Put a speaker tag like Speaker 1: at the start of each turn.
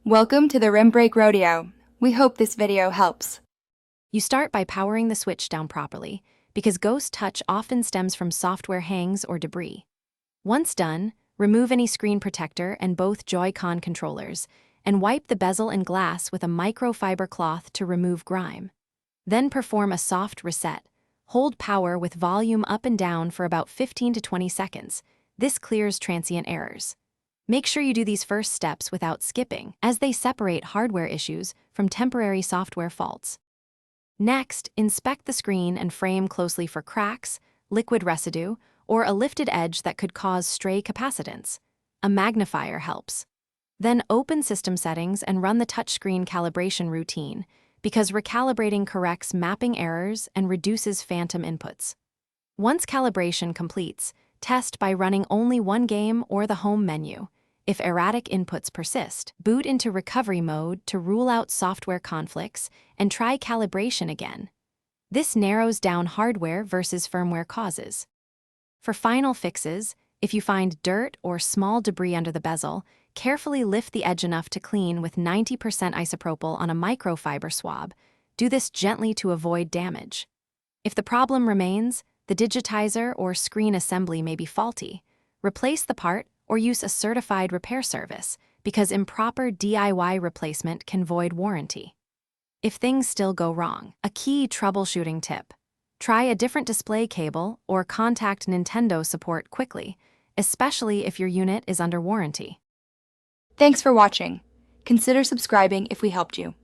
Speaker 1: Welcome to the Rim Break Rodeo. We hope this video helps.
Speaker 2: You start by powering the switch down properly, because ghost touch often stems from software hangs or debris. Once done, remove any screen protector and both Joy-Con controllers, and wipe the bezel and glass with a microfiber cloth to remove grime. Then perform a soft reset. Hold power with volume up and down for about 15 to 20 seconds. This clears transient errors. Make sure you do these first steps without skipping, as they separate hardware issues from temporary software faults. Next, inspect the screen and frame closely for cracks, liquid residue, or a lifted edge that could cause stray capacitance. A magnifier helps. Then open system settings and run the touchscreen calibration routine, because recalibrating corrects mapping errors and reduces phantom inputs. Once calibration completes, test by running only one game or the home menu. If erratic inputs persist, boot into recovery mode to rule out software conflicts and try calibration again. This narrows down hardware versus firmware causes. For final fixes, if you find dirt or small debris under the bezel, carefully lift the edge enough to clean with 90% isopropyl on a microfiber swab. Do this gently to avoid damage. If the problem remains, the digitizer or screen assembly may be faulty. Replace the part or use a certified repair service, because improper DIY replacement can void warranty. If things still go wrong, a key troubleshooting tip: try a different display cable or contact Nintendo support quickly, especially if your unit is under warranty.
Speaker 1: Thanks for watching. Consider subscribing if we helped you.